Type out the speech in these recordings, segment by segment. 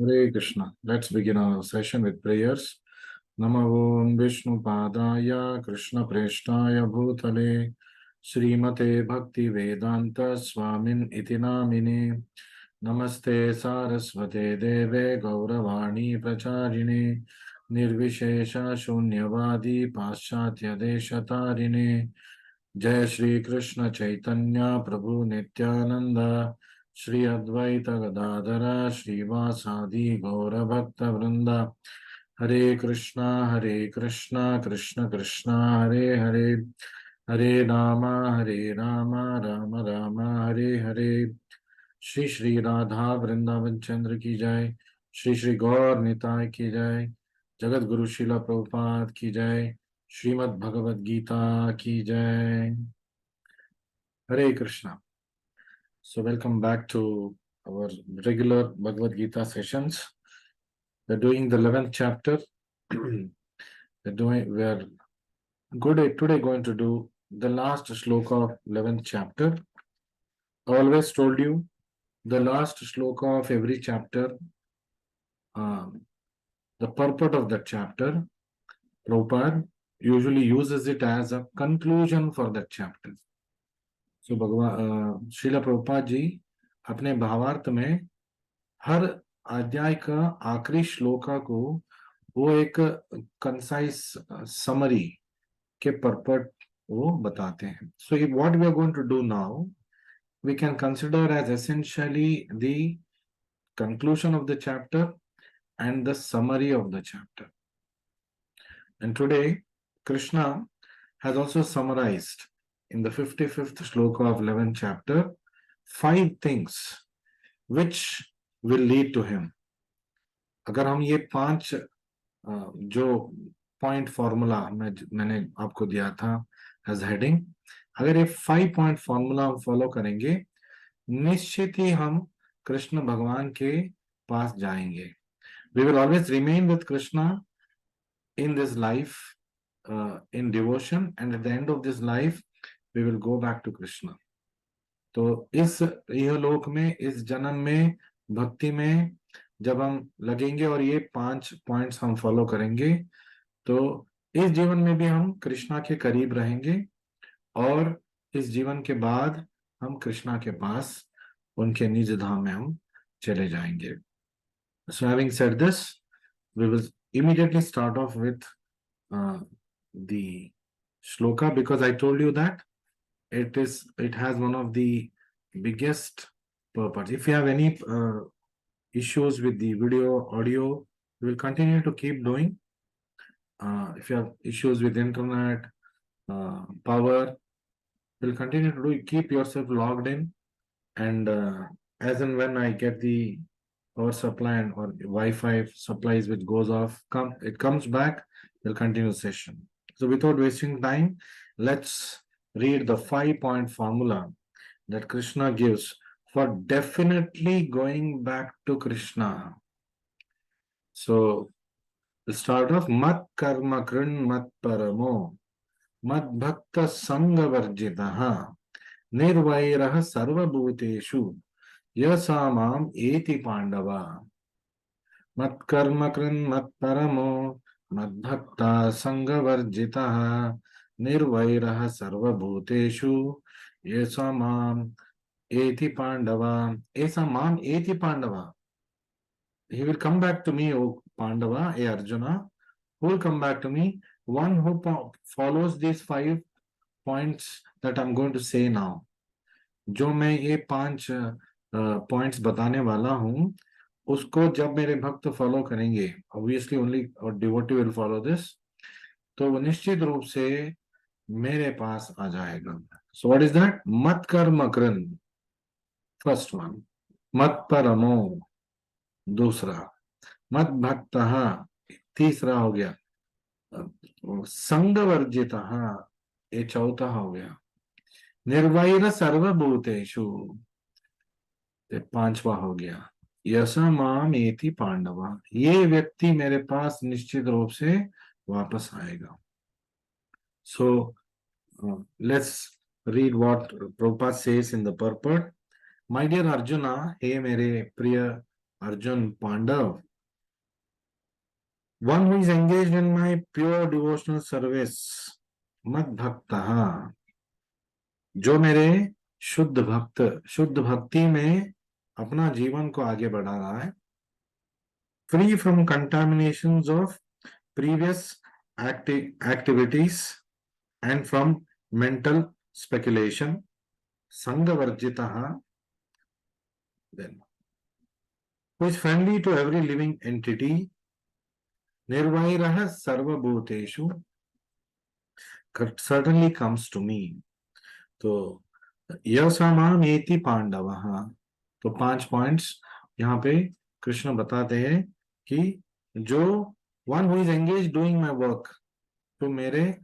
Hare Krishna. Let's begin our session with prayers. Namo Om Vishnu Padaya Krishna Preshtaya Bhutale Srimate Bhakti Vedanta Swamin Iti Namine Namaste Saraswate Deve Gauravani Pracharine Nirvishesha Shunyavadi Paschatya Deshatarine जय श्री कृष्ण चैतन्य प्रभु नित्यानंद श्री अद्वैत गदाधर श्रीवासादि गौर भक्त वृंद हरे कृष्णा कृष्ण कृष्ण हरे हरे हरे राम राम राम हरे हरे श्री श्री राधा वृंदावन चंद्र की जय। श्री श्री गौर निताय की जय। जगत गुरु शिला प्रभुपाद की जय। श्रीमद् भगवद गीता की जय। हरे Krishna. So welcome back to our regular Bhagavad Gita sessions. We're doing the 11th chapter. We are today going to do the last shloka of 11th chapter. I always told you the last shloka of every chapter, the purport of that chapter, Prabhupada usually uses it as a conclusion for that chapter. So भगवान श्रीला प्रभुपाद जी अपने भावार्थ में हर अध्याय का आखिरी श्लोका को वो एक कंसाइज समरी के पर्पट वो बताते हैं. So what we are going to do now, we can consider as essentially the conclusion of the chapter and the summary of the chapter. And today Krishna has also summarized in the 55th shloka of 11th chapter 5 things which will lead to him. अगर हम ये 5 जो point formula मैंने आपको दिया था as heading, अगर ये 5 पॉइंट फॉर्मूला हम फॉलो करेंगे निश्चित ही हम कृष्ण भगवान के पास जाएंगे. We will always remain with Krishna in this life in devotion, and at the end of this life we will go back to Krishna. तो इस इहलोक में, इस जन्म में, भक्ति में जब हम लगेंगे और ये 5 पॉइंट्स हम फॉलो करेंगे तो इस जीवन में भी हम कृष्णा के करीब रहेंगे और इस जीवन के बाद हम कृष्णा के पास उनके निज धाम में हम चले जाएंगे. So having said this, we will immediately start off with the shloka, because I told you that it has one of the biggest purpose. If you have any issues with the video audio, we will continue to keep doing. If you have issues with internet power, we'll continue to do. Keep yourself logged in, and as and when I get the power supply and or Wi-Fi supplies which goes off, it comes back, we'll continue the session. So without wasting time, let's read the 5-point formula that Krishna gives for definitely going back to Krishna. So we'll start off. Mat karma krin mat paramo mad bhakta sanga varjitaha nirvairah sarva bhuteshu yasamam eti pandava. Mat karma krin mat paramo mad bhakta sanga varjitaha nirvairah sarva bhuteshu yasamam eti pandava. Yasamam eti pandava. He will come back to me, O Pandava, A Arjuna. Who will come back to me? One who follows these 5 points that I'm going to say now. जो मैं ये 5 points बताने वाला हूं उसको जब मेरे भक्त फॉलो करेंगे, obviously only devotee will follow this, तो वो निश्चित रूप से मेरे पास आ जाएगा. सो व्हाट इज दैट? मत कर्म कृन, फर्स्ट वन. मत परमो, दूसरा. मत भक्तः, तीसरा हो गया. संग वर्जितः, ये चौथा हो गया. निर्वैर सर्वभूतेषु, ये 5वां हो गया. यशमाम एति पांडवा, ये व्यक्ति मेरे पास निश्चित रूप से वापस आएगा. So let's read what Prabhupada says in the purport. My dear Arjuna, हे मेरे प्रिय Arjun Pandav, one who is engaged in my pure devotional service, Mad Bhaktaha, जो मेरे शुद्ध भक्ति में अपना जीवन को आगे बढ़ा रहा है, free from contaminations of previous activities and from mental speculation, Sanghavarjitaha, then who is friendly to every living entity, Nirvairah Sarvabhuteshu, certainly comes to me. तो यसामामेति पांडवः, तो 5 पॉइंट्स यहाँ पे कृष्ण बताते हैं कि जो one who is engage doing my work, तो मेरे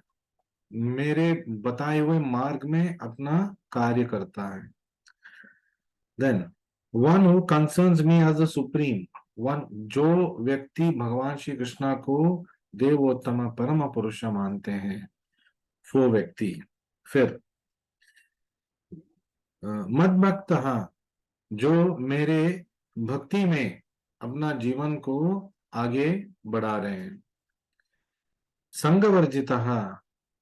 मेरे बताए हुए मार्ग में अपना कार्य करता है. Then one who concerns me as the supreme one, जो व्यक्ति भगवान श्री कृष्णा को देवोत्तम परम पुरुष मानते हैं, वो व्यक्ति. फिर मद भक्त, जो मेरे भक्ति में अपना जीवन को आगे बढ़ा रहे हैं. संगवर्जितः,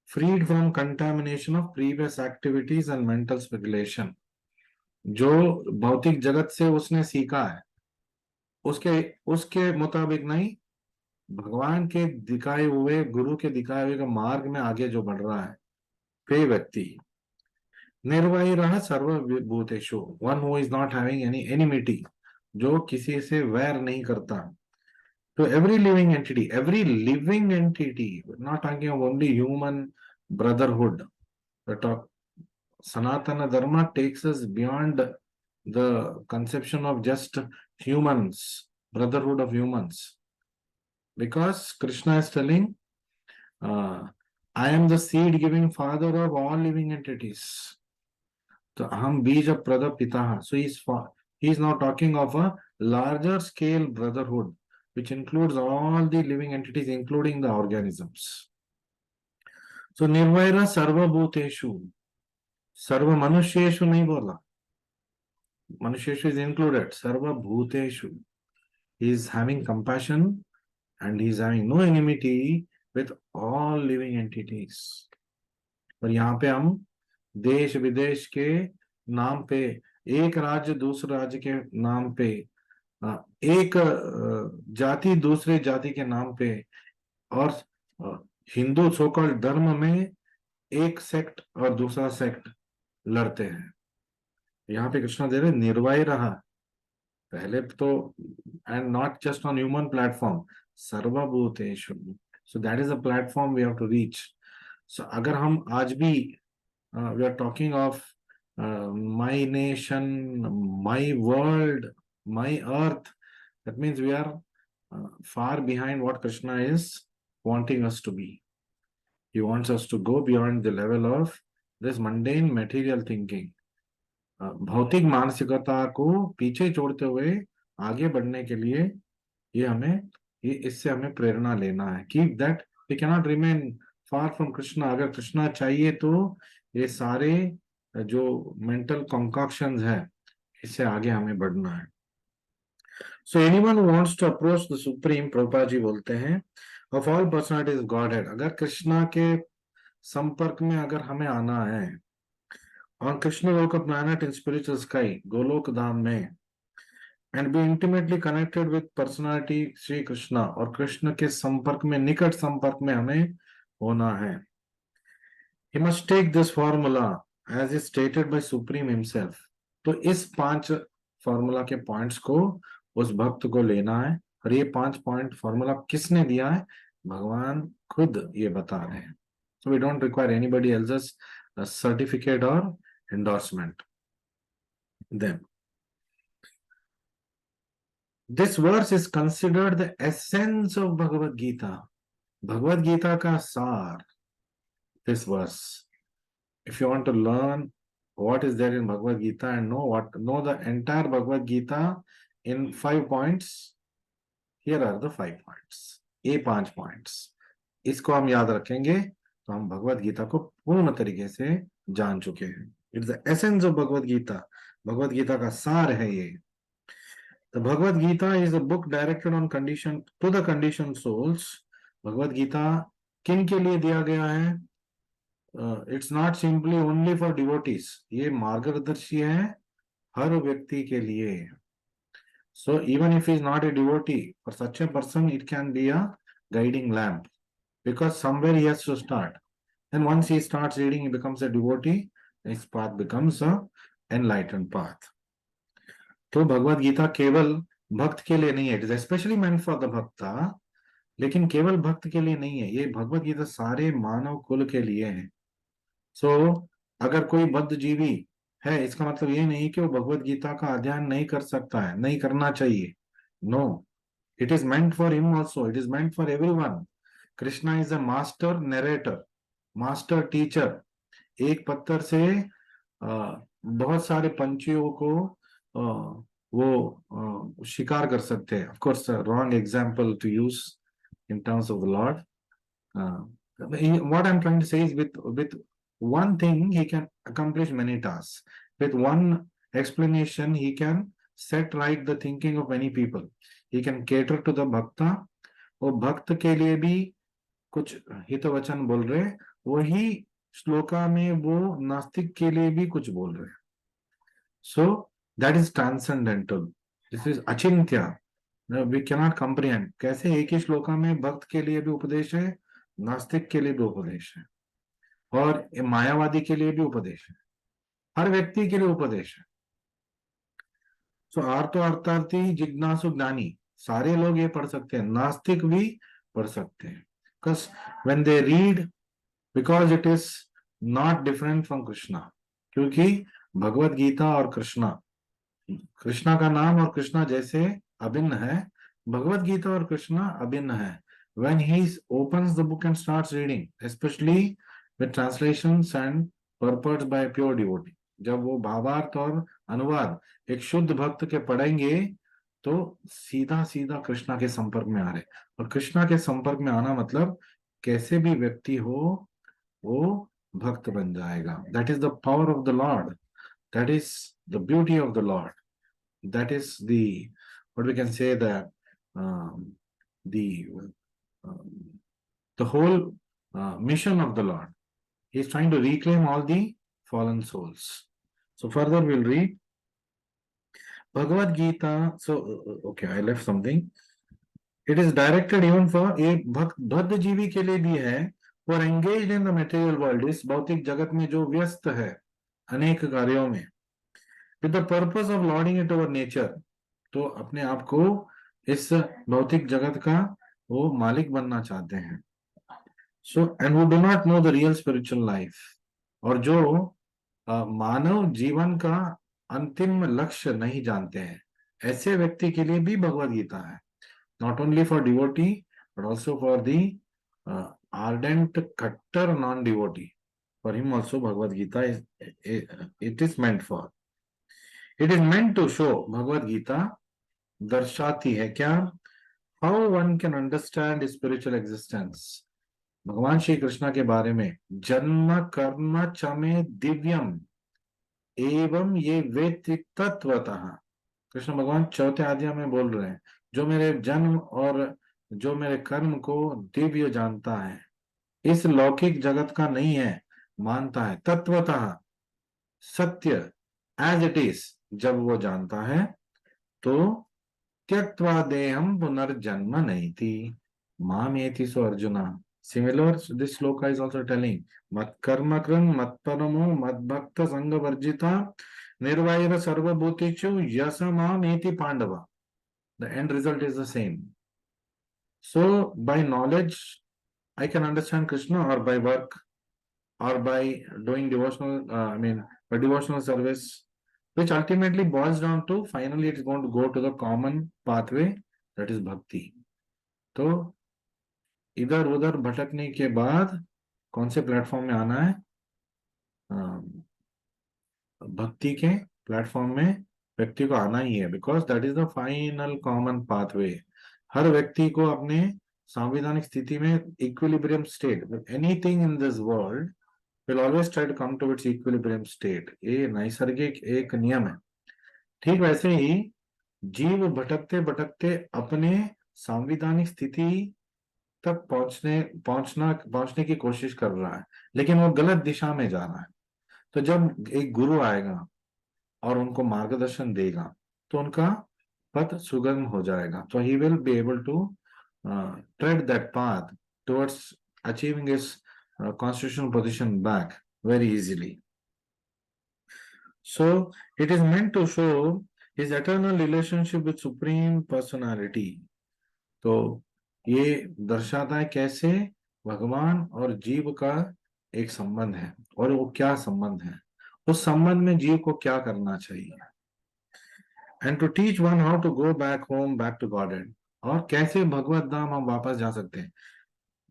freed from contamination of previous activities and mental speculation, जो भौतिक जगत से उसने सीखा है उसके उसके मुताबिक नहीं, भगवान के दिखाए हुए, गुरु के दिखाए हुए मार्ग में आगे जो बढ़ रहा है, वे व्यक्ति. निर्वैरः सर्वभूतेषु, one who is not having any enmity, जो किसी से वैर नहीं करता. तो every living entity, not talking of only human brotherhood. The talk, Sanatana Dharma takes us beyond the conception of just humans, brotherhood of humans. Because Krishna is telling, I am the seed giving father of all living entities. So aham bija prada pitah. So he is now talking of a larger scale brotherhood, which includes all the living entities, including the organisms. So Nirvaira Sarva Bhuteshu, Sarva Manusheshu nahi bola. Manusheshu is included. Sarva Bhuteshu. He is having compassion and he is having no enmity with all living entities. पर यहाँ पे हम देश विदेश के नाम पे, एक राज्य दूसरे राज्य के नाम पे, एक जाति दूसरे जाति के नाम पे, और हिंदू सोकल धर्म में एक सेक्ट और दूसरा सेक्ट लड़ते हैं. यहाँ पे कृष्णा दे रहे निर्वाय रहा पहले तो, and not just on human platform, सर्वभूतेषु. So that is a platform we have to reach. So अगर हम आज भी we are talking of my nation, my world, my earth, that means we are far behind what Krishna is wanting us to be. He wants us to go beyond the level of this mundane material thinking. भौतिक मानसिकता को पीछे छोड़ते हुए आगे बढ़ने के लिए इससे हमें प्रेरणा लेना है कि that we cannot remain far from Krishna. अगर कृष्णा चाहिए तो ये सारे जो mental concoctions है, इससे आगे हमें बढ़ना है. So anyone who wants to approach the Supreme, Prabhupada जी बोलते हैं, of all personalities Godhead, अगर कृष्णा के संपर्क में अगर हमें आना है, on Krishna Loka planet in spiritual sky, Golok धाम में, and be intimately connected with personality Sri Krishna, और कृष्ण के संपर्क में, निकट संपर्क में हमें होना है. He must take this formula as is stated by Supreme himself. तो इस 5 फॉर्मूला के पॉइंट्स को उस भक्त को लेना है. और ये 5 पॉइंट फॉर्मूला किसने दिया है? भगवान खुद ये बता रहे हैं. So we don't require anybody else's certificate or endorsement. Then this verse is considered the essence of Bhagavad Gita. Bhagavad Gita का सार, this verse. If you want to learn what is there in Bhagavad Gita and know the entire Bhagavad Gita in 5 points, here are the 5 points. ये 5 points. इसको हम याद रखेंगे तो हम भगवद गीता को पूर्ण तरीके से जान चुके हैं. It's the essence of Bhagavad Gita. Bhagavad Gita का सार है ये. The Bhagavad Gita is a book directed on condition to the conditioned souls. Bhagavad Gita किन के लिए दिया गया है? It's not simply only for devotees, ये मार्गदर्शी है हर व्यक्ति के लिए. So even if he is not a devotee, for such a person it can be a guiding lamp, because somewhere he has to start. And once he starts reading, he becomes a devotee, his path becomes a enlightened path. तो भगवत गीता केवल भक्त के लिए नहीं है, it is specially meant for the भक्ता, लेकिन केवल भक्त के लिए नहीं है, ये भगवत गीता सारे मानव कुल के लिए है. सो अगर कोई बद्ध जीवी है, इसका मतलब ये नहीं कि वो भगवत गीता का अध्ययन नहीं कर सकता है, नहीं करना चाहिए. No, it is meant for him also, it is meant for everyone. Krishna is a master narrator, master teacher. एक पत्थर से बहुत सारे पंछियों को वो शिकार कर सकते हैं. Of course wrong example to use in terms of the Lord. What I'm trying to say is, with one thing he can accomplish many tasks. With one explanation he can set right the thinking of many people. He can cater to the bhakta. और भक्त के लिए भी कुछ हित वचन बोल रहे, वही श्लोका में वो नास्तिक के लिए भी कुछ बोल रहे. So that is transcendental. This is अचिंत्य. We cannot comprehend. कैसे एक ही श्लोका में भक्त के लिए भी उपदेश है, नास्तिक के लिए भी उपदेश है, और मायावादी के लिए भी उपदेश है, हर व्यक्ति के लिए उपदेश है. सो आर्तो अर्थार्थी जिज्ञासु ज्ञानी सारे लोग ये पढ़ सकते हैं, नास्तिक भी पढ़ सकते हैं. Because when they read, because it is not different from Krishna, क्योंकि भगवत गीता और कृष्णा, कृष्णा का नाम और कृष्णा जैसे अभिन्न है, भगवत गीता और कृष्णा अभिन्न है. When he opens the book and starts reading, especially with translations and purports by a pure devotee, जब वो भावार्थ और अनुवाद एक शुद्ध भक्त के पढ़ेंगे तो सीधा सीधा कृष्णा के संपर्क में आ रहे. और कृष्णा के संपर्क में आना मतलब कैसे भी व्यक्ति हो वो भक्त बन जाएगा. That is the power of the Lord. That is the beauty of the Lord. That is the, what we can say, that the whole mission of the Lord. He is trying to reclaim all the fallen souls. So further we'll read Bhagavad Gita. So okay, I left something. It is directed even for a बद्ध जीवी के लिए भी है, for engaged in the material world, इस भौतिक जगत में जो व्यस्त है अनेक कार्यों में, with the purpose of lording it over nature, तो अपने आप को इस भौतिक जगत का वो मालिक बनना चाहते हैं. सो एंड वो do not know the real spiritual life, और जो मानव जीवन का अंतिम लक्ष्य नहीं जानते हैं, ऐसे व्यक्ति के लिए भी भगवद गीता है. Not only for devotee but also for the ardent कट्टर non devotee. For him also Bhagavad Gita it is meant for. It is meant to show, Bhagavad Gita दर्शाती है क्या, how one can understand spiritual existence. भगवान श्री कृष्ण के बारे में, जन्म कर्म च मे दिव्यम एवं ये वेत्ति तत्वतः. कृष्ण भगवान चौथे अध्याय में बोल रहे हैं, जो मेरे जन्म और जो मेरे कर्म को दिव्य जानता है, इस लौकिक जगत का नहीं है, मानता है तत्वतः, सत्य एज इट इज. जब वो जानता है तो त्यक्त्वा देहम पुनर्जन्म नहीं थी मामेति सो arjuna. Similar, this sloka is also telling, mat karma kran mat paramo mat bhakta sangha varjita nirvaira sarva bhutichu yasamam eti pandava. The end result is the same. So by knowledge I can understand Krishna, or by work, or by doing devotional, by devotional service, which ultimately boils down to, finally it is going to go to the common pathway, that is bhakti. तो इधर उधर भटकने के बाद कौन से platform में आना है, भक्ति के प्लेटफॉर्म में व्यक्ति को आना ही है, because that is the final common pathway. हर व्यक्ति को अपने सांविधानिक स्थिति में equilibrium state, anything in this world will always try to come to its equilibrium state. ये नैसर्गिक एक नियम है. ठीक वैसे ही जीव भटकते भटकते अपने सांविधानिक स्थिति तक पहुंचने की कोशिश कर रहा है, लेकिन वो गलत दिशा में जा रहा है। तो जब एक गुरु आएगा और उनको मार्गदर्शन देगा तो उनका पथ सुगम हो जाएगा। तो he will be able to tread that path towards achieving his constitutional position back very easily. So it is meant to show his eternal relationship with supreme personality. तो ये दर्शाता है कैसे भगवान और जीव का एक संबंध है, और वो क्या संबंध है, उस संबंध में जीव को क्या करना चाहिए। And to teach one how to go back home, back to Godhead, और कैसे भगवत धाम हम वापस जा सकते हैं।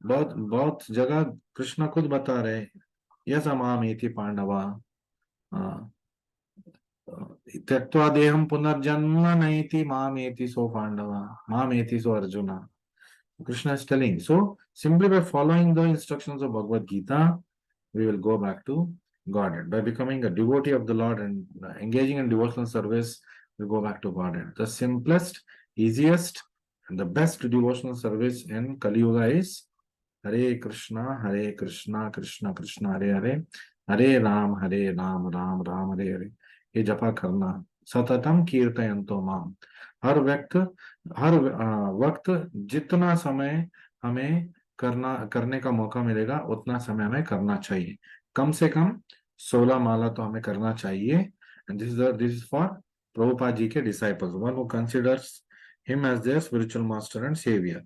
बहुत बहुत जगह कृष्ण खुद बता रहे हैं, यस अमामेति पांडवा त्यक्त्वा देहम पुनर्जन्म नैति मामेति सो पांडवा मामेति सो arjuna. Krishna is telling. So simply by following the instructions of Bhagavad Gita, we will go back to Godhead. By becoming a devotee of the Lord and engaging in devotional service, we go back to Godhead. The simplest, easiest, and the best devotional service in Kali Yuga is Hare Krishna, Krishna Krishna, Hare Hare, Hare Ram, Ram Ram, Hare Hare. ये जपा करना, सततम कीर्तयन्तो माम। हर वक्त जितना समय हमें करने का मौका मिलेगा उतना समय हमें करना चाहिए। कम से कम 16 माला तो हमें करना चाहिए। And this is for Prabhupada ji के disciples, one who considers him as their spiritual master and saviour.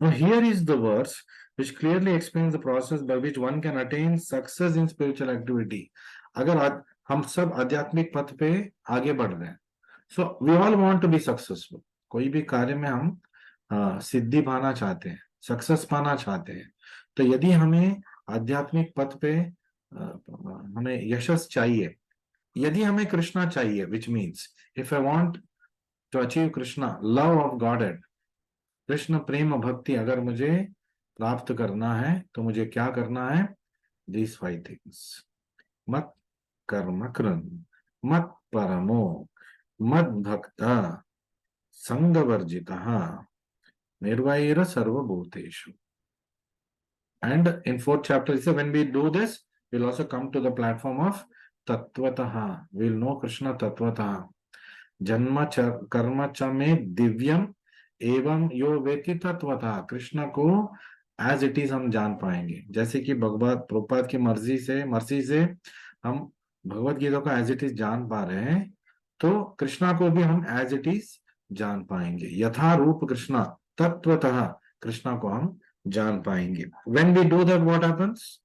Now here is the verse which clearly explains the process by which one can attain success in spiritual activity. अगर हम सब आध्यात्मिक पथ पे आगे बढ़ रहे हैं, so we all want to be successful. कोई भी कार्य में हम सिद्धि पाना चाहते हैं, सक्सेस पाना चाहते हैं। तो यदि हमें आध्यात्मिक पथ पे हमें यशस चाहिए, यदि हमें कृष्णा चाहिए, which means if I want to achieve Krishna, love of godhead, Krishna प्रेम भक्ति अगर मुझे प्राप्त करना है तो मुझे क्या करना है? These 5 things. मत कर्म कृन, मत परमो, मत भक्ता, संग वर्जितः, निर्वैर सर्वभूतेषु. And in 4th chapter, it says, when we do this, we'll also come to the platform of Tattvataha. We'll know Krishna Tattvataha. जन्म कर्म च में दिव्यम एवं यो वेति तत्वतः। कृष्ण को एज इट इज हम जान पाएंगे, जैसे कि भगवत प्रभुपाद की मर्जी से हम भगवत गीता को एज इट इज जान पा रहे हैं, तो कृष्णा को भी हम एज इट इज जान पाएंगे। यथा रूप कृष्णा तत्वतः कृष्णा को हम जान पाएंगे। When we do that what happens?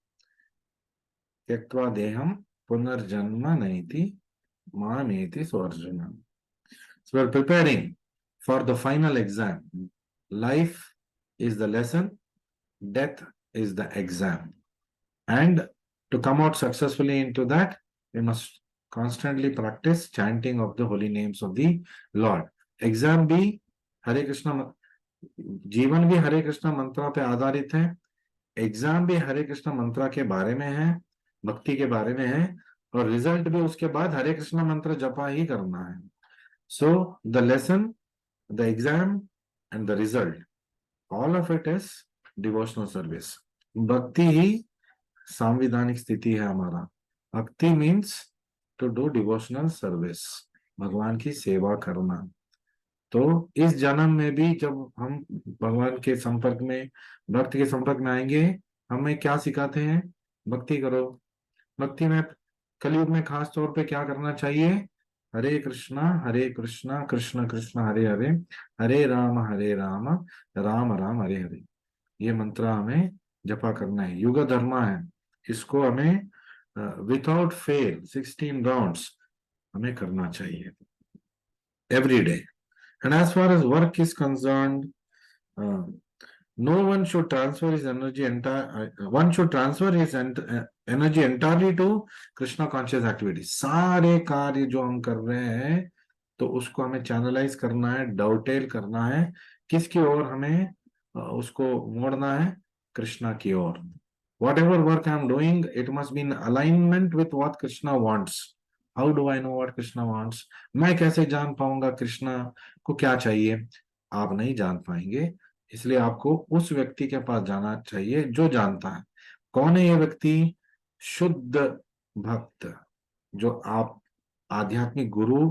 त्यक्त्वा देहम पुनर्जन्म नैति मामेति सो Arjun. So we're preparing for the final exam. Life is the lesson, death is the exam. And to come out successfully into that, we must constantly practice chanting of the holy names of the Lord. Exam भी हरे कृष्णा, जीवन भी हरे कृष्णा मंत्रा पे आधारित है। Exam भी हरे कृष्णा मंत्रा के बारे में है, भक्ति के बारे में है, और रिजल्ट भी उसके बाद हरे कृष्णा मंत्र जपा ही करना है। So the lesson, the exam, and the result, all of it is devotional service. भक्ति ही सांविधानिक स्थिति है हमारा। भक्ति means to do devotional service, भगवान की सेवा करना। तो इस जन्म में भी जब हम भगवान के संपर्क में, भक्त के संपर्क में आएंगे, हमें क्या सिखाते हैं? भक्ति करो। भक्ति में कलयुग में खास तौर पे क्या करना चाहिए? हरे कृष्णा कृष्ण कृष्ण हरे हरे, हरे राम राम राम हरे हरे। ये मंत्र हमें जपा करना है, युग धर्म है। इसको हमें विदाउट फेल 16 राउंड्स हमें करना चाहिए every day. And as far as work is concerned, no one should transfer his energy one should transfer his energy entirely to Krishna conscious activities. सारे कार्य जो हम कर रहे हैं तो उसको हमें चैनलाइज करना है, डाउटेल करना है। किसकी ओर हमें उसको मोड़ना है? कृष्णा की ओर। Whatever work I am doing, it must be in alignment with what Krishna wants. How do I know what Krishna wants, मैं कैसे जान पाऊंगा कृष्णा को क्या चाहिए, आप नहीं जान पाएंगे। इसलिए आपको उस व्यक्ति के पास जाना चाहिए जो जानता है। कौन है ये व्यक्ति? शुद्ध भक्त, जो आप आध्यात्मिक गुरु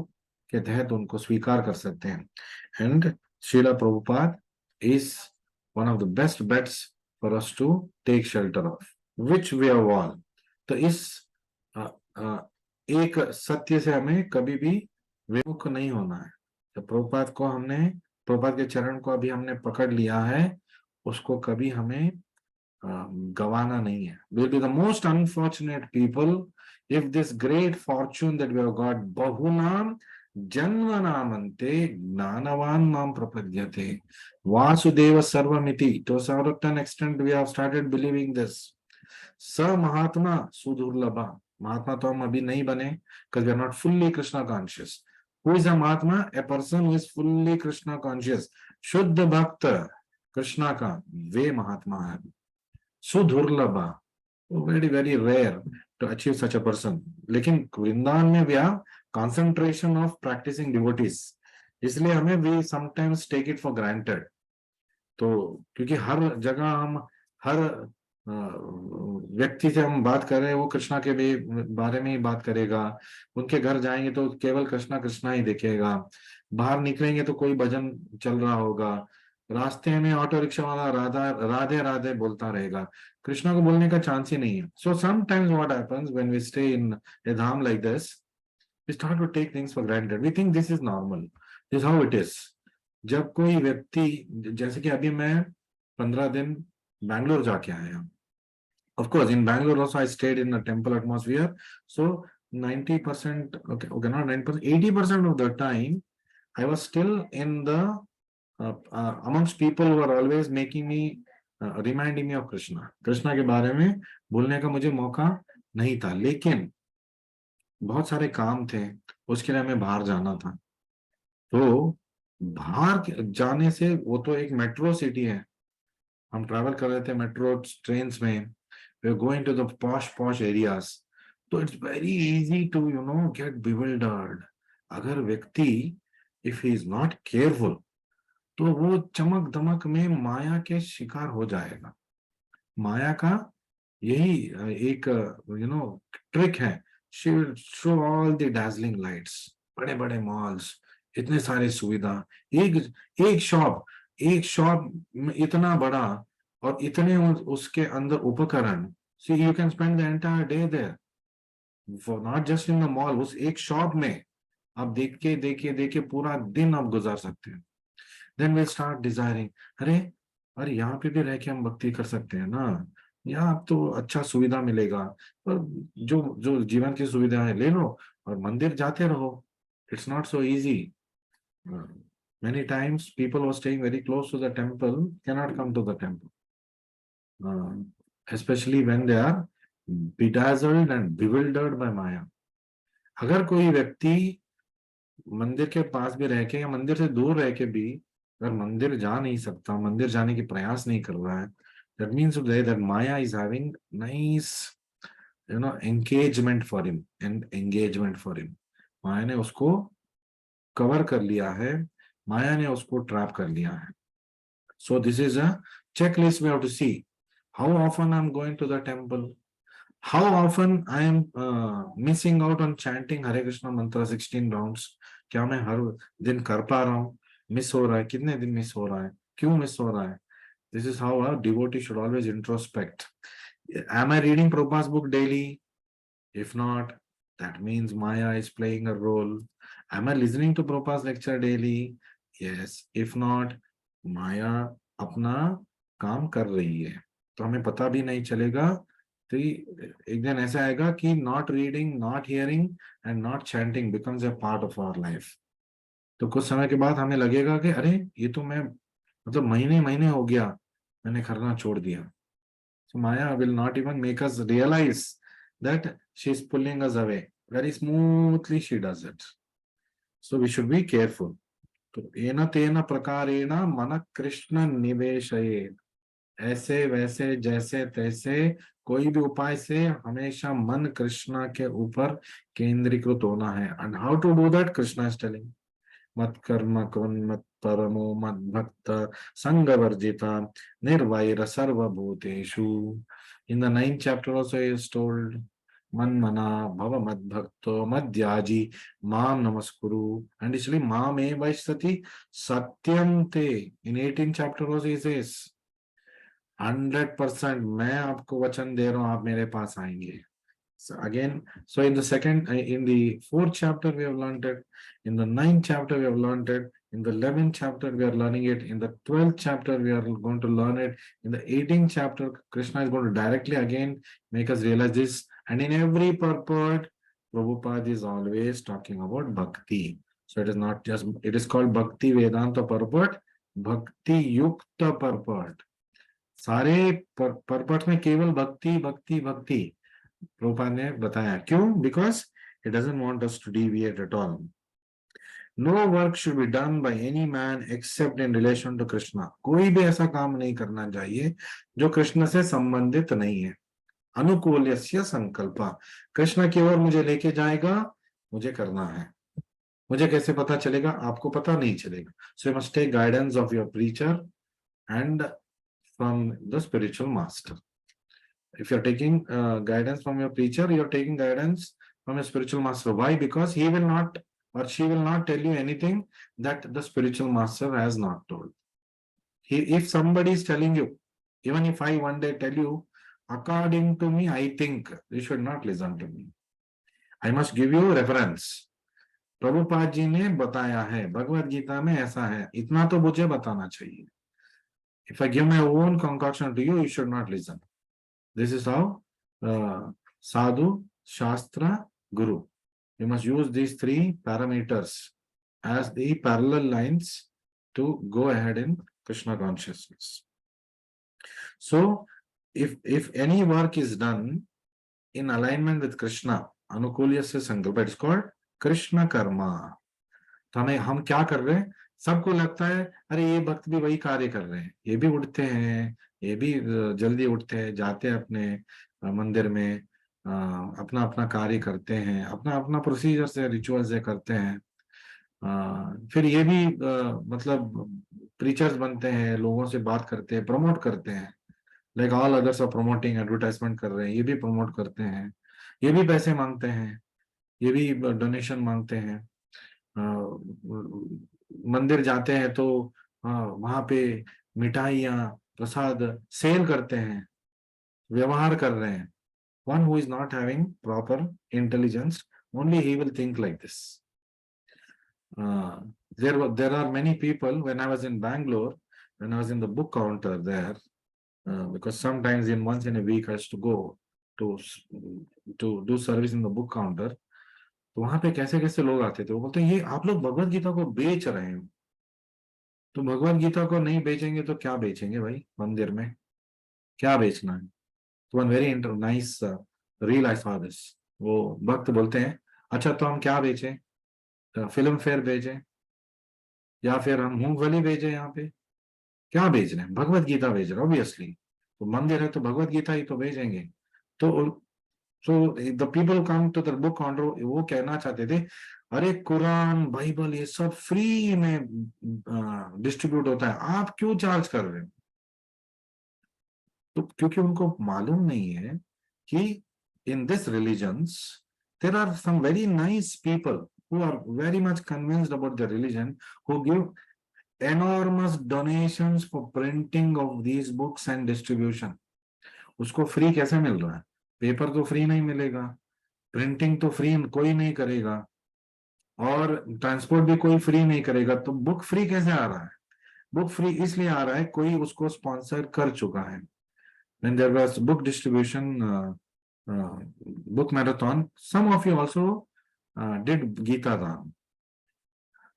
के तहत उनको स्वीकार कर सकते हैं। And Srila Prabhupada is one of the best bets for us to take shelter of, which we have all. तो इस अ, एक सत्य से हमें कभी भी विमुख नहीं होना है। तो प्रभुपाद के चरण को अभी हमने पकड़ लिया है, उसको कभी हमें गवाना नहीं है। We'll be the most unfortunate people if this great fortune that we have got, bahunam janmanamante gnanavan mam prapadyate vasudeva sarvamiti. To a certain extent we have started believing this. स महात्मा सुदुर्लभा, महात्मा तो हम अभी नहीं बने because we are not fully Krishna conscious. Who is a Mahatma? A person who is fully Krishna conscious. शुद्ध भक्त कृष्णा का, वे महात्मा है। सुदुर्लभा, very very rare to achieve such a person. लेकिन वृंदावन में we have concentration of practising devotees, इसलिए हमें we sometimes take it for granted. तो क्योंकि हर जगह हम हर व्यक्ति से हम बात कर रहे हैं वो कृष्णा के भी बारे में ही बात करेगा, उनके घर जाएंगे तो केवल कृष्णा कृष्णा ही दिखेगा, बाहर निकलेंगे तो कोई भजन चल रहा होगा, रास्ते में ऑटो रिक्शा वाला राधा राधे राधे बोलता रहेगा, कृष्णा को बोलने का चांस ही नहीं है। So sometimes what happens when we stay in a dham like this, we start to take things for granted, we think this is normal, this how it is. जब कोई व्यक्ति, जैसे कि अभी मैं 15 दिन बैंगलोर जाके आया, of course in Bangalore also I stayed in a temple atmosphere, so 90%, okay not 90%, 80% of the time I was still in the amongst people who are always making me reminding me of Krishna के बारे में बोलने का मुझे मौका नहीं था, लेकिन बहुत सारे काम थे, उसके लिए हमें बाहर जाना था। तो बाहर जाने से, वो तो एक मेट्रो सिटी है, हम ट्रैवल कर रहे थे मेट्रो ट्रेन में, we are going to the posh areas, so it's very easy to get bewildered. अगर व्यक्ति if he is not careful तो वो चमक दमक में माया के शिकार हो जाएगा। माया का यही एक ट्रिक है, she will show all the dazzling lights, बड़े बड़े मॉल्स, इतने सारे सुविधा, एक शॉप में इतना बड़ा और इतने उसके अंदर उपकरण, see you can spend the entire day there, for not just in the mall, उस एक शॉप में आप देख के पूरा दिन आप गुजार सकते हैं। then we'll start desiring, अरे यहाँ पे भी रह के हम भक्ति कर सकते हैं ना, यहाँ तो अच्छा सुविधा मिलेगा, और जो जो जीवन की सुविधा है ले लो और मंदिर जाते रहो। It's not so easy. many times people who are staying very close to the temple cannot come to the temple, especially when they are bedazzled and bewildered by Maya. अगर कोई व्यक्ति मंदिर के पास भी रह के या मंदिर से दूर रह के भी अगर मंदिर जा नहीं सकता, मंदिर जाने की प्रयास नहीं कर रहा है, that means that Maya is having nice engagement for him and engagement for him. माया ने उसको कवर कर लिया है, माया ने उसको ट्रैप कर लिया है। So this is a checklist we have to see. How often I'm going to the temple? How often I am missing out on chanting Hare Krishna mantra 16 rounds? क्या मैं हर दिन कर पा रहा हूँ? मिस हो रहा है? कितने दिन मिस हो रहा है? क्यों मिस हो रहा है? This is how a devotee should always introspect. Am I reading Prabhupada's book daily? If not, that means Maya is playing a role. Am I listening to Prabhupada's lecture daily? Yes. If not, Maya अपना काम कर रही है, तो हमें पता भी नहीं चलेगा। तो एक दिन ऐसा आएगा कि not reading, not hearing and chanting chanting becomes a part of our life. तो कुछ समय के बाद हमें लगेगा कि अरे ये तो मैं मतलब महीने महीने हो गया मैंने करना छोड़ दिया। So Maya will not even make us realize that she is pulling us away. Very smoothly she does it. So we should be careful. तो एन तेन प्रकारेण मन कृष्ण निवेशयेत्। ऐसे वैसे जैसे तैसे कोई भी उपाय से हमेशा मन कृष्णा के ऊपर केंद्रीकृत होना है। And how to do that, Krishna is telling, मत कर्म कुरु मत परमो मत भक्त संग वर्जिता निर्वैर सर्वभूतेषु। In the ninth chapter also he is told, man mana bhava mad bhakto madhyaji mam namaskuru, and actually mam e vaishtati satyam te. In 18th chapter also he says 100% मैं आपको वचन दे रहा हूं, आप मेरे पास आएंगे. So again, so in the second, in the fourth chapter we have learned it, in the ninth chapter we have learned it, in the 11th chapter we are learning it, in the 12th chapter we are going to learn it, in the 18th chapter Krishna is going to directly again make us realize this, and in every purport Prabhupada is always talking about bhakti. So it is not just, it is called Bhakti Vedanta purport, Bhakti Yukta purport. सारे purport में केवल भक्ति भक्ति भक्ति प्रभुपाद ने बताया. क्यों? Because he doesn't want us to deviate at all. No work should be done by any man except in relation to Krishna. कोई भी ऐसा काम नहीं करना चाहिए जो कृष्ण से संबंधित नहीं है. अनुकूल्यस्य संकल्पा, कृष्ण की ओर मुझे लेके जाएगा, मुझे करना है. मुझे कैसे पता चलेगा? आपको पता नहीं चलेगा. So you must take guidance of your preacher and from the spiritual master. If you're taking guidance from your preacher, you're taking guidance from your spiritual master. Why? Because he will not or she will not tell you anything that the spiritual master has not told. If somebody is telling you, even if I one day tell you, according to me, I think, you should not listen to me. I must give you reference. Prabhupada ji ने बताया है, भगवत गीता में ऐसा है, इतना तो मुझे बताना चाहिए. If I give my own concoction to you, you should not listen. This is how Sadhu, Shastra, Guru. You must use these three parameters as the parallel lines to go ahead in Krishna consciousness. So, if any work is done in alignment with Krishna, Anukulyasya Sankalpa, it's called Krishna Karma. तो हम क्या कर रहे हैं? सबको लगता है अरे ये भक्त भी वही कार्य कर रहे हैं, ये भी उठते हैं, ये भी जल्दी उठते हैं, जाते हैं अपने मंदिर में, अपना अपना कार्य करते हैं, अपना अपना प्रोसीजर से रिचुअल से करते हैं. फिर ये भी मतलब प्रीचर्स बनते हैं, लोगों से बात करते हैं, प्रमोट करते हैं, like all others are promoting, advertisement कर रहे हैं, ये भी प्रमोट करते हैं, ये भी पैसे मांगते हैं, ये भी डोनेशन मांगते हैं. मंदिर जाते हैं तो वहां पे मिठाइयाँ प्रसाद सेल करते हैं, व्यवहार कर रहे हैं. One who is not having proper intelligence, only he will think like this. There are many people. When I was in Bangalore, when I was in the book counter there, because sometimes once in a week I used to go to do service in the book counter. तो वहां पे कैसे कैसे लोग आते थे, वो बोलते हैं ये आप लोग भगवत गीता को बेच रहे हैं. तो भगवत गीता को नहीं बेचेंगे तो क्या बेचेंगे भाई? मंदिर में क्या बेचना है? तो one very nice reel I saw this. वो भक्त बोलते हैं अच्छा तो हम क्या बेचें? फिल्म फेयर बेचें या फिर हम मूंगफली बेचें? यहाँ पे क्या बेच रहे हैं? भगवत गीता बेच रहे हैं ऑब्वियसली. तो मंदिर है तो भगवत गीता ही तो बेचेंगे. तो the people come to the book counter, वो कहना चाहते थे अरे कुरान बाइबल ये सब फ्री में डिस्ट्रीब्यूट होता है, आप क्यों चार्ज कर रहे हो? तो क्योंकि उनको मालूम नहीं है कि in this religions there are some very nice people who are very much convinced about the religion, who give enormous donations for printing of these books and distribution. उसको फ्री कैसे मिल रहा है? पेपर तो फ्री नहीं मिलेगा, printing तो free कोई नहीं करेगा, और ट्रांसपोर्ट भी कोई फ्री नहीं करेगा. तो बुक फ्री कैसे आ रहा है? बुक फ्री इसलिए आ रहा है कोई उसको स्पॉन्सर कर चुका है. When there was book distribution, book marathon, some of you also did Gita Dhan.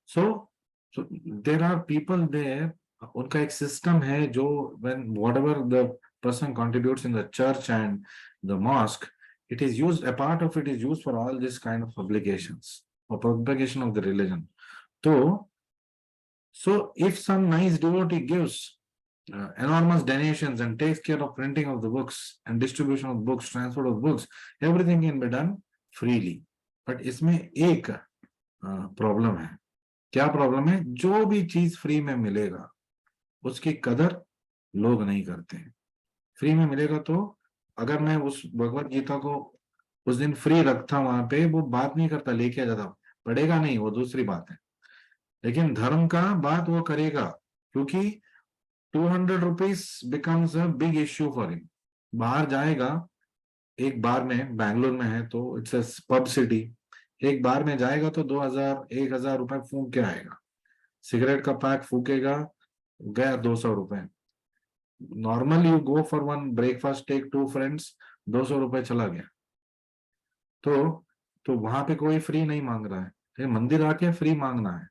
So there are people there, उनका एक system है जो when whatever the person contributes in the church and the mosque, it is used, a part of it is used for all this kind of publications, for propagation of the religion. So if some nice devotee gives enormous donations and takes care of printing of the books and distribution of books, transport of books, everything can be done freely. But इसमें एक problem है. क्या problem है? जो भी चीज free में मिलेगा उसकी कदर लोग नहीं करते हैं. फ्री में मिलेगा तो अगर मैं उस भगवत गीता को उस दिन फ्री रखता वहां पे, वो बात नहीं करता, लेके आ जाता, पढ़ेगा नहीं, वो दूसरी बात है. लेकिन धर्म का बात वो करेगा, क्योंकि 200 rupees becomes a big issue for him. बाहर जाएगा, एक बार में, बैंगलोर में है तो इट्स अ पब सिटी, एक बार में जाएगा तो 2000 1000 रुपए फूंक के आएगा. सिगरेट का पैक फूकेगा, गया 200 रुपए. Normal you go for one breakfast, take 2 friends, 200 रुपए चला गया. तो वहां पे कोई फ्री नहीं मांग रहा है, लेकिन मंदिर आके फ्री मांगना है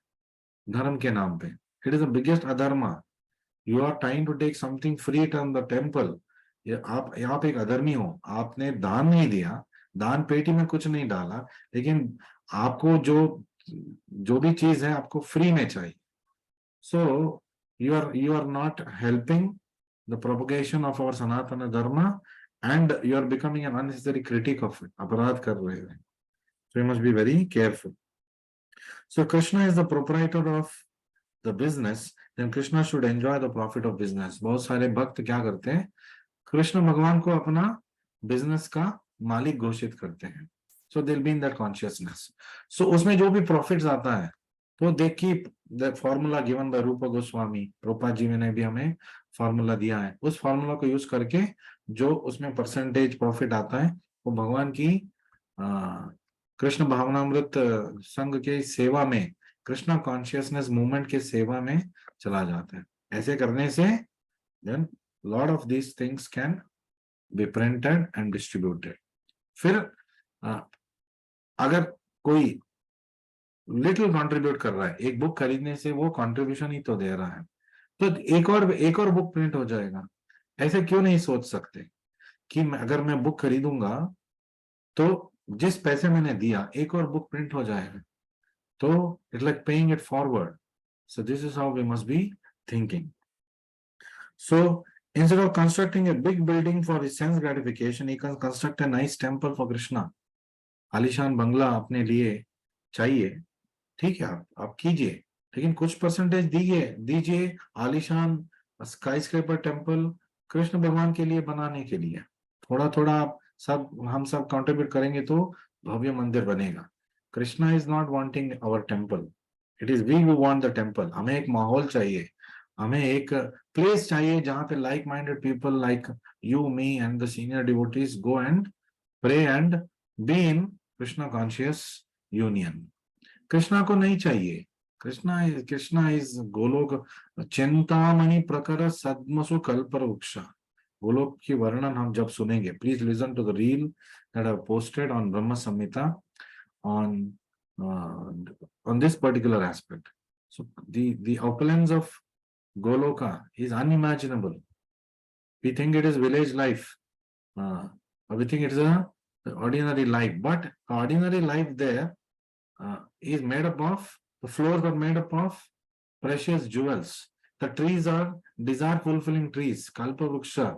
धर्म के नाम पे. It is the biggest adharma. You are trying to take something free from the temple. आप एक अधर्मी हो, आपने दान नहीं दिया, दान पेटी में कुछ नहीं डाला, लेकिन आपको जो भी चीज है आपको फ्री में चाहिए. सो you are not helping the propagation of our Sanatana Dharma, and you are becoming an unnecessary critic of it. अपराध कर रहे हैं. So you must be very careful. So Krishna is the proprietor of the business, then Krishna should enjoy the profit of business. बहुत सारे भक्त क्या करते हैं? कृष्ण भगवान को अपना बिजनेस का मालिक घोषित करते हैं. So they'll be in that consciousness. So उसमें जो भी प्रॉफिट्स आता है, तो they keep the formula given by रूपा गोस्वामी. रूपा जी ने भी हमें फॉर्मूला दिया है. उस फॉर्मूला को यूज करके जो उसमें परसेंटेज प्रॉफिट आता है वो भगवान की कृष्ण भावनामृत संघ के सेवा में, कृष्णा कॉन्शियसनेस मूवमेंट के सेवा में चला जाता है. ऐसे करने से then lot of these things can be printed and distributed. फिर अगर कोई लिटिल कंट्रीब्यूट कर रहा है, एक बुक खरीदने से वो कंट्रीब्यूशन ही तो दे रहा है, तो एक और बुक प्रिंट हो जाएगा. ऐसे क्यों नहीं सोच सकते कि अगर मैं बुक खरीदूंगा तो जिस पैसे मैंने दिया एक और बुक प्रिंट हो जाएगा. तो it's like paying it forward. So this is how we must be thinking. So instead of constructing a big building for his sense gratification, he can construct a nice temple for Krishna. आलिशान बंगला अपने लिए चाहिए, ठीक है, आप कीजिए, लेकिन कुछ परसेंटेज दीजिए आलिशान स्काई स्क्रेपर टेम्पल कृष्ण भगवान के लिए बनाने के लिए. थोड़ा थोड़ा आप हम सब कंट्रीब्यूट करेंगे तो भव्य मंदिर बनेगा. Krishna is not wanting our temple, it is we who want the temple. हमें एक माहौल चाहिए, हमें एक प्लेस चाहिए जहां पे like minded people like you, me and the senior devotees go and pray and be in Krishna conscious union. Krishna को नहीं चाहिए. कृष्णा इज गोलोक चिंतामणि प्रकर सद्मसु कल्पर वृक्ष. गोलोक की वर्णन हम जब सुनेंगे, please listen to the reel that I posted on Brahma Samhita on this particular aspect. So the opulence of Goloka is unimaginable. We think it is village life. We think it is a ordinary life, but ordinary life there is made up of, the floors are made up of precious jewels. The trees are desire fulfilling trees, Kalpa Vruksha,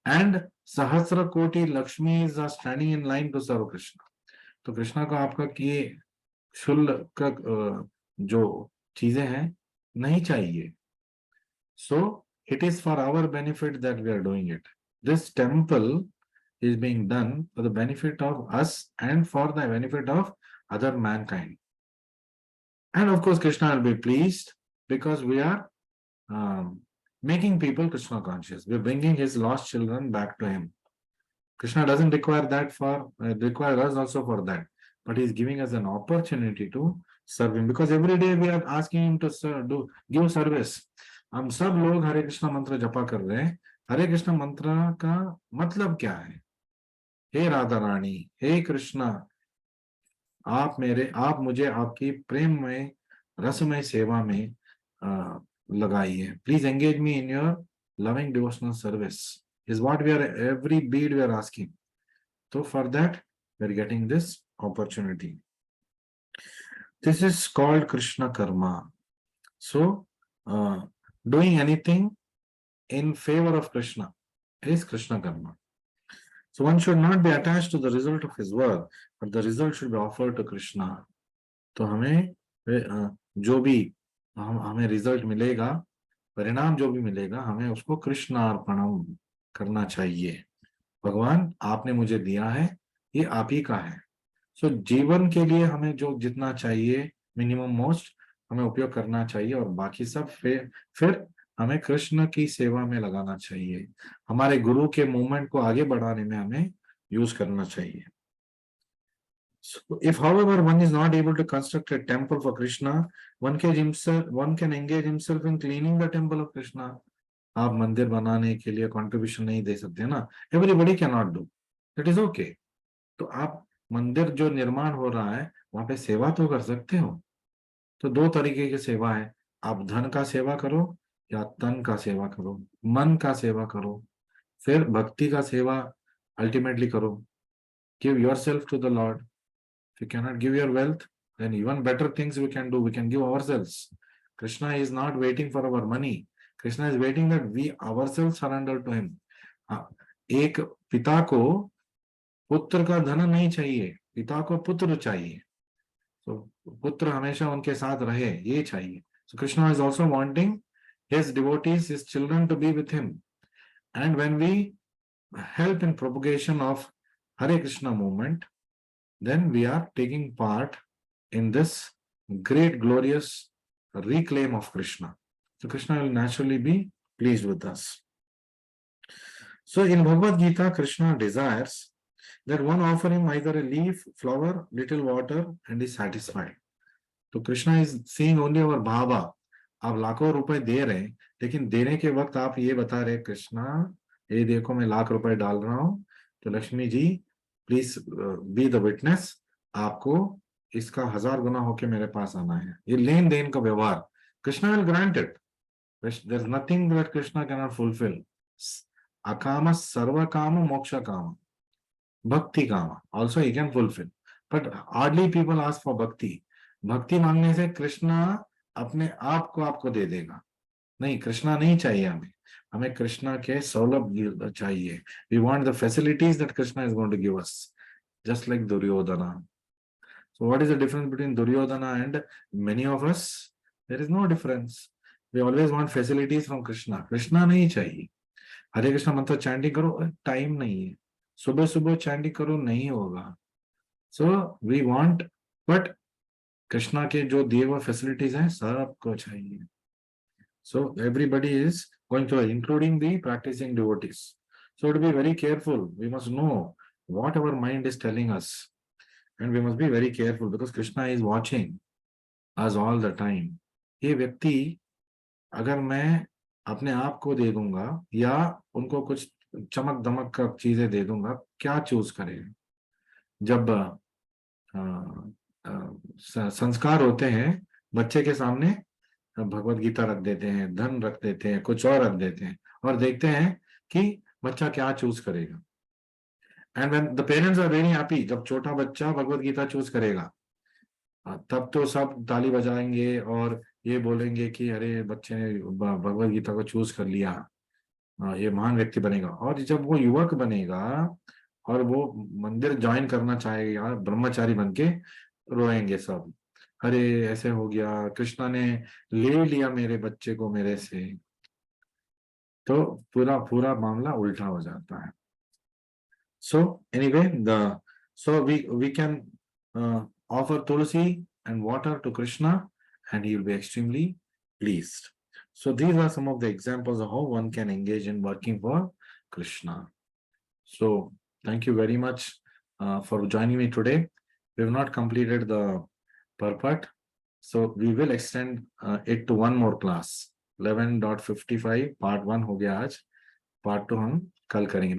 and Sahasra Koti Lakshmis are standing in line to serve Krishna. तो कृष्णा को आपका ये शुल्क जो चीजें हैं नहीं चाहिए. So it is for our benefit that we are doing it. This temple is being done for the benefit of us and for the benefit of other mankind. And of course, Krishna will be pleased because we are making people Krishna conscious. We're bringing his lost children back to him. Krishna doesn't require that require us also for that, but he's giving us an opportunity to serve him, because every day we are asking him to give service. हम सब लोग हरे कृष्णा मंत्र जपा कर रहे हैं. हरे कृष्णा मंत्र का मतलब क्या है? हे राधा रानी, हे कृष्णा, आप मुझे आपकी प्रेम में रसमय सेवा में लगाइए. Please engage me in your loving devotional service is what we are, every bead we are asking. So for that we are getting this opportunity. This is called Krishna karma. So doing anything in favor of Krishna is Krishna karma. So one should not be attached to the result of his work, but the result should be offered to Krishna. तो हमें जो भी हमें result मिलेगा, परिणाम जो भी मिलेगा, हमें उसको कृष्ण अर्पणम करना चाहिए। भगवान आपने मुझे दिया है, ये आप ही का है। सो जीवन के लिए हमें जो जितना चाहिए मिनिमम मोस्ट हमें उपयोग करना चाहिए, और बाकी सब फिर हमें कृष्ण की सेवा में लगाना चाहिए, हमारे गुरु के मूवमेंट को आगे बढ़ाने में हमें यूज करना चाहिए। So if, however, one is not able to construct a temple for Krishna, one can engage himself in cleaning the temple of Krishna. आप मंदिर बनाने के लिए कंट्रीब्यूशन नहीं दे सकते ना, everybody can not do, it is okay. तो आप मंदिर जो निर्माण हो रहा है वहां पे सेवा तो कर सकते हो। तो दो तरीके की सेवा है, आप धन का सेवा करो या तन का सेवा करो, मन का सेवा करो, फिर भक्ति का सेवा अल्टीमेटली करो। Give yourself to the lord. If you cannot give your wealth, then even better things we can do. We can give ourselves. Krishna is not waiting for our money. Krishna is waiting that we ourselves surrender to him. एक पिता को पुत्र का धन नहीं चाहिए, पिता को पुत्र चाहिए। तो पुत्र हमेशा उनके साथ रहे, ये चाहिए। So Krishna is also wanting his devotees, his children to be with him. And when we help in propagation of Hare Krishna movement, then we are taking part in this great glorious reclaim of Krishna. So Krishna will naturally be pleased with us. So in Bhagavad Gita, Krishna desires that one offer him either a leaf, flower, little water, and is satisfied. So Krishna is seeing only our bhava. आप लाखों रुपए दे रहे हैं, लेकिन देने के वक्त आप ये बता रहे कृष्णा ये देखो मैं लाख रुपए डाल रहा हूं, तो Lakshmi ji please be the witness, आपको इसका 1000 गुना होके मेरे पास आना है। ये लेन देन का व्यवहार, Krishna will grant it. There is nothing that Krishna can not fulfil. अकाम सर्व काम मोक्ष काम भक्ति काम also he can fulfil, but hardly people ask for bhakti. भक्ति मांगने से कृष्णा अपने आप को आपको दे देगा। नहीं, कृष्णा नहीं चाहिए हमें, हमें कृष्णा के सौलभ चाहिए। We want the facilities that Krishna is going to give us, just like Duryodhana. So what is the difference between Duryodhana and many of us? There is no difference. We always want facilities from Krishna, Krishna नहीं चाहिए। हरे कृष्णा मंत्र chanting करो, time नहीं है, सुबह सुबह chanting करो, नहीं होगा। So we want, but Krishna के जो दिए हुए फैसिलिटीज हैं सबको चाहिए। So everybody is going through, including the practicing devotees. So to be very careful, we must know what our mind is telling us, and we must be very careful because Krishna is watching us all the time. ये व्यक्ति अगर मैं अपने आप को दे दूंगा या उनको कुछ चमक दमक का चीजें दे दूंगा, क्या चूज करेगा? जब संस्कार होते हैं बच्चे के सामने, भगवत गीता रख देते हैं, धन रख देते हैं, कुछ और रख देते हैं, और देखते हैं कि बच्चा क्या चूज करेगा। And when the parents are very happy, जब छोटा बच्चा भगवत गीता चूज करेगा तब तो सब ताली बजाएंगे और ये बोलेंगे कि अरे बच्चे ने भगवत गीता को चूज कर लिया, ये महान व्यक्ति बनेगा। और जब वो युवक बनेगा और वो मंदिर ज्वाइन करना चाहेगा ब्रह्मचारी बन के, रोएंगे सब, अरे ऐसे हो गया, कृष्णा ने ले लिया मेरे बच्चे को मेरे से। तो पूरा पूरा मामला उल्टा हो जाता है। So anyway so we can offer tulsi and water to Krishna and he will be extremely pleased. So these are some of the examples of how one can engage in working for Krishna. So thank you very much for joining me today. We have not completed the purport, so we will extend it to one more class. 11.55 part 1 हो गया आज, part 2 हम कल करेंगे।